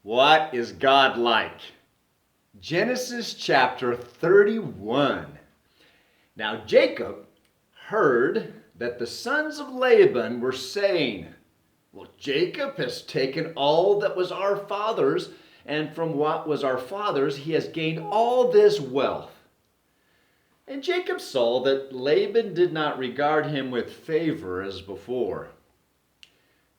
What is God like? Genesis chapter 31. Now Jacob heard that the sons of Laban were saying, well, Jacob has taken all that was our father's, and from what was our father's, he has gained all this wealth. And Jacob saw that Laban did not regard him with favor as before.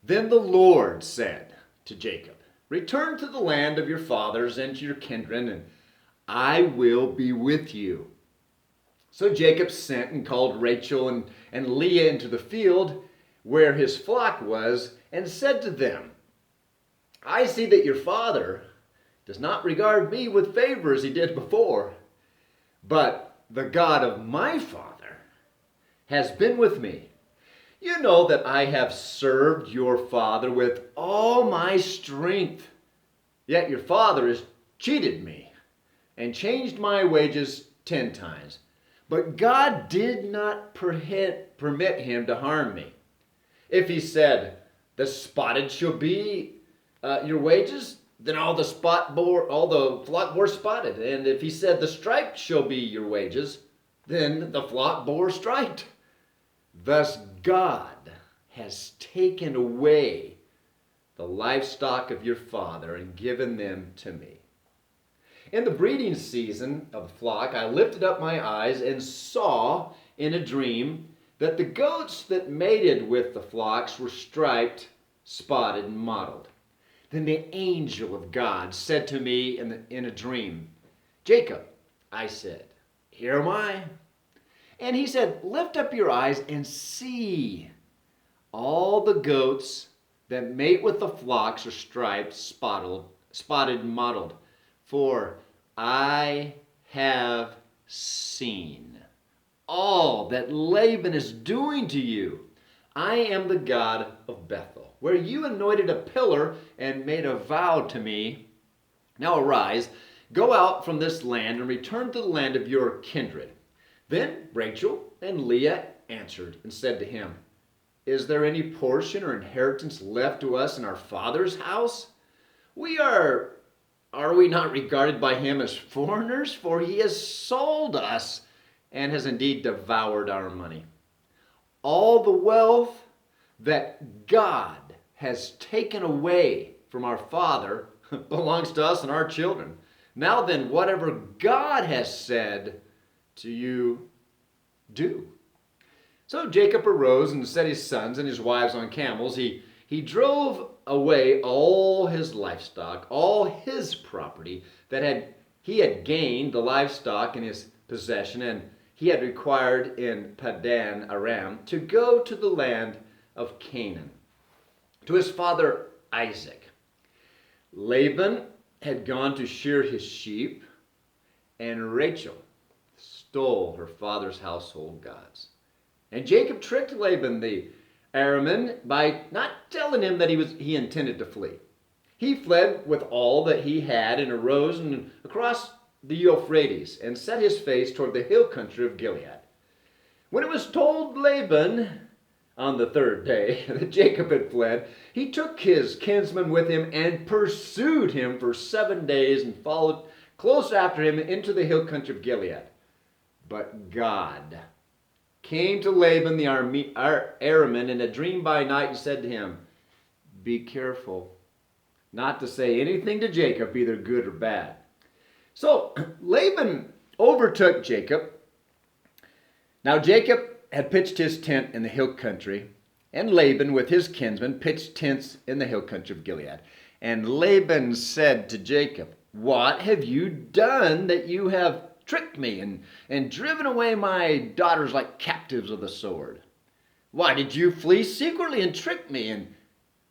Then the Lord said to Jacob, return to the land of your fathers and to your kindred, and I will be with you. So Jacob sent and called Rachel and Leah into the field where his flock was, and said to them, I see that your father does not regard me with favor as he did before, but the God of my father has been with me. You know that I have served your father with all my strength. Yet your father has cheated me and changed my wages 10 times. But God did not permit him to harm me. If he said, the spotted shall be your wages, then all the flock bore spotted. And if he said, the striped shall be your wages, then the flock bore striped. Thus God has taken away the livestock of your father and given them to me. In the breeding season of the flock, I lifted up my eyes and saw in a dream that the goats that mated with the flocks were striped, spotted, and mottled. Then the angel of God said to me in a dream, Jacob, I said, here am I. And he said, lift up your eyes and see. All the goats that mate with the flocks are striped, spotted, and mottled. For I have seen all that Laban is doing to you. I am the God of Bethel, where you anointed a pillar and made a vow to me. Now arise, go out from this land and return to the land of your kindred. Then Rachel and Leah answered and said to him, is there any portion or inheritance left to us in our father's house? Are we not regarded by him as foreigners? For he has sold us and has indeed devoured our money. All the wealth that God has taken away from our father belongs to us and our children. Now then, whatever God has said to you, do. So Jacob arose and set his sons and his wives on camels. He drove away all his livestock, all his property he had gained, the livestock in his possession, and he had required in Padan Aram, to go to the land of Canaan, to his father Isaac. Laban had gone to shear his sheep, and Rachel stole her father's household gods. And Jacob tricked Laban the Aramean by not telling him that he intended to flee. He fled with all that he had and arose and across the Euphrates and set his face toward the hill country of Gilead. When it was told Laban on the third day that Jacob had fled, he took his kinsman with him and pursued him for 7 days and followed close after him into the hill country of Gilead. But God came to Laban the Aramean in a dream by night and said to him, be careful not to say anything to Jacob, either good or bad. So Laban overtook Jacob. Now Jacob had pitched his tent in the hill country, and Laban with his kinsmen pitched tents in the hill country of Gilead. And Laban said to Jacob, what have you done that you have tricked me and driven away my daughters like captives of the sword? Why did you flee secretly and trick me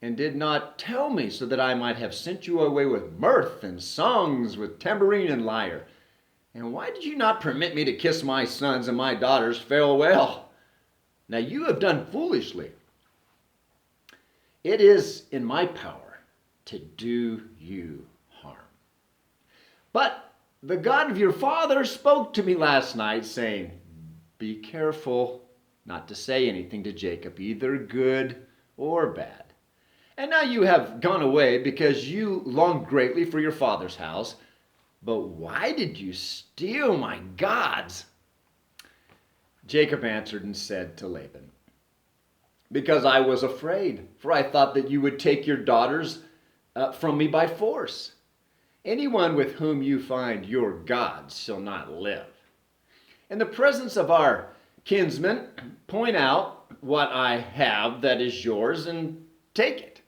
and did not tell me, so that I might have sent you away with mirth and songs, with tambourine and lyre? And why did you not permit me to kiss my sons and my daughters farewell? Now you have done foolishly. It is in my power to do you harm. But the God of your father spoke to me last night, saying, be careful not to say anything to Jacob, either good or bad. And now you have gone away because you longed greatly for your father's house. But why did you steal my gods?" Jacob answered and said to Laban, "Because I was afraid, for I thought that you would take your daughters from me by force. Anyone with whom you find your gods shall not live. In the presence of our kinsmen, point out what I have that is yours and take it."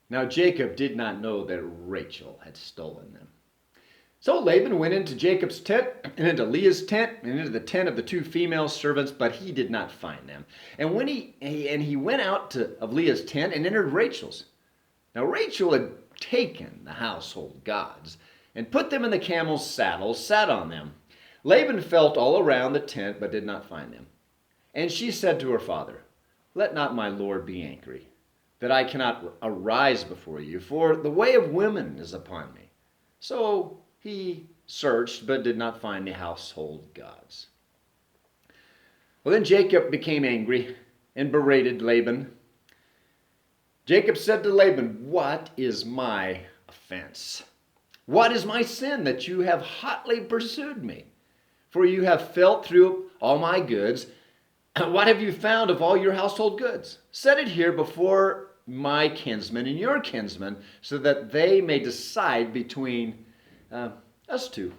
Now Jacob did not know that Rachel had stolen them. So Laban went into Jacob's tent, and into Leah's tent, and into the tent of the two female servants, but he did not find them. And when he went out of Leah's tent and entered Rachel's. Now Rachel had taken the household gods and put them in the camel's saddles, sat on them. Laban felt all around the tent, but did not find them. And she said to her father, "Let not my lord be angry, that I cannot arise before you, for the way of women is upon me." So he searched, but did not find the household gods. Well, then Jacob became angry and berated Laban. Jacob said to Laban, "What is my offense? What is my sin that you have hotly pursued me? For you have felt through all my goods. What have you found of all your household goods? Set it here before my kinsmen and your kinsmen, so that they may decide between us two.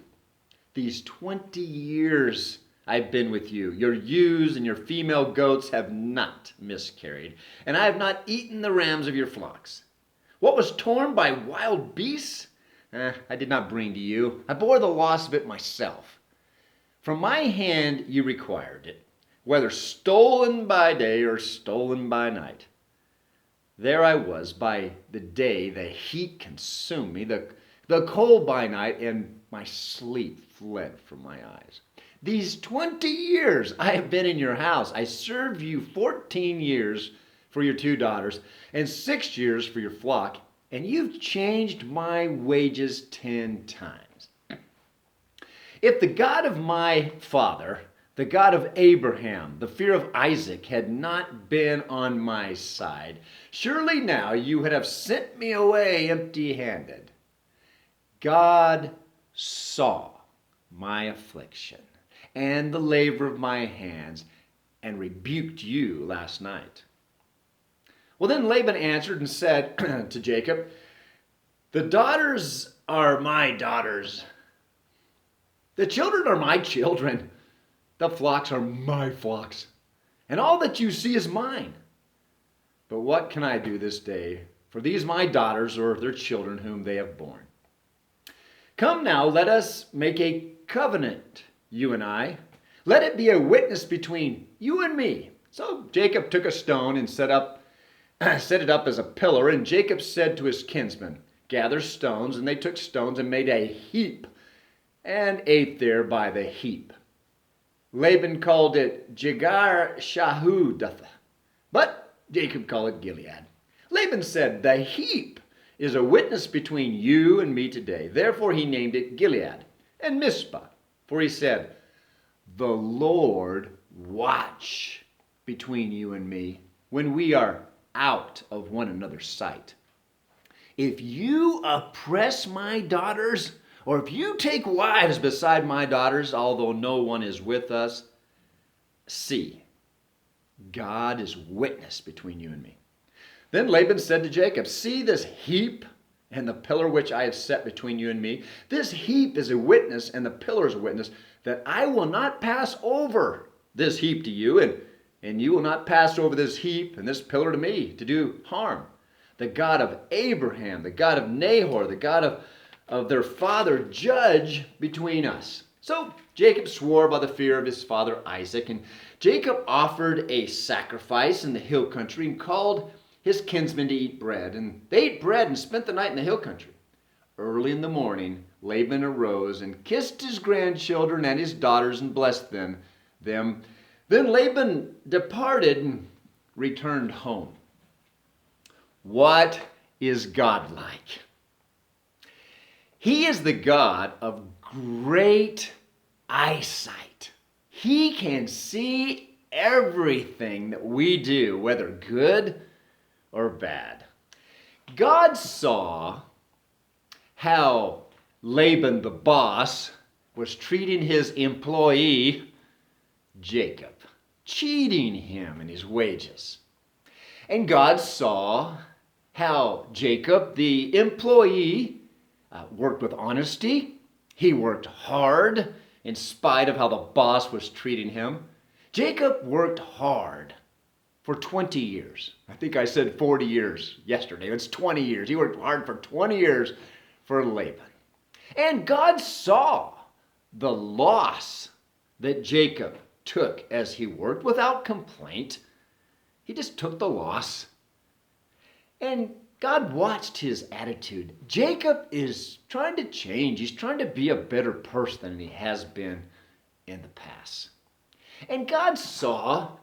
These 20 years I've been with you. Your ewes and your female goats have not miscarried, and I have not eaten the rams of your flocks. What was torn by wild beasts, I did not bring to you. I bore the loss of it myself. From my hand you required it, whether stolen by day or stolen by night. There I was by the day, the heat consumed me, the cold by night, and my sleep fled from my eyes. These 20 years I have been in your house. I served you 14 years for your two daughters and 6 years for your flock, and you've changed my wages 10 times. If the God of my father, the God of Abraham, the fear of Isaac, had not been on my side, surely now you would have sent me away empty-handed. God saw my affliction and the labor of my hands, and rebuked you last night." Well, then Laban answered and said to Jacob, "The daughters are my daughters. The children are my children. The flocks are my flocks. And all that you see is mine. But what can I do this day for these my daughters or their children whom they have borne? Come now, let us make a covenant, you and I. Let it be a witness between you and me." So Jacob took a stone and set it up as a pillar, and Jacob said to his kinsmen, "Gather stones," and they took stones and made a heap, and ate there by the heap. Laban called it Jegar Shahudath, but Jacob called it Gilead. Laban said, "The heap is a witness between you and me today." Therefore he named it Gilead and Mizpah, for he said, "The Lord watch between you and me when we are out of one another's sight. If you oppress my daughters, or if you take wives beside my daughters, although no one is with us, see, God is witness between you and me." Then Laban said to Jacob, "See this heap and the pillar which I have set between you and me? This heap is a witness, and the pillar is a witness, that I will not pass over this heap to you, and you will not pass over this heap and this pillar to me to do harm. The God of Abraham, the God of Nahor, the God of their father, judge between us." So Jacob swore by the fear of his father Isaac, and Jacob offered a sacrifice in the hill country and called his kinsmen to eat bread. And they ate bread and spent the night in the hill country. Early in the morning, Laban arose and kissed his grandchildren and his daughters and blessed them. Then Laban departed and returned home. What is God like? He is the God of great eyesight. He can see everything that we do, whether good or bad. God saw how Laban, the boss, was treating his employee, Jacob, cheating him in his wages. And God saw how Jacob, the employee, worked with honesty. He worked hard in spite of how the boss was treating him. Jacob worked hard for 20 years. I think I said 40 years yesterday. It's 20 years. He worked hard for 20 years for Laban. And God saw the loss that Jacob took as he worked without complaint. He just took the loss. And God watched his attitude. Jacob is trying to change. He's trying to be a better person than he has been in the past. And God saw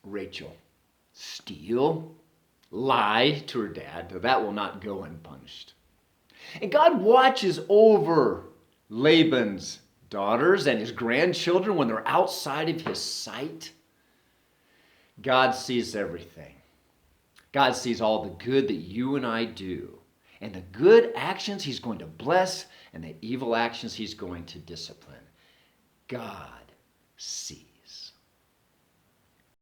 Rachel steal, lie to her dad. That will not go unpunished. And God watches over Laban's daughters and his grandchildren when they're outside of his sight. God sees everything. God sees all the good that you and I do. And the good actions he's going to bless, and the evil actions he's going to discipline. God sees.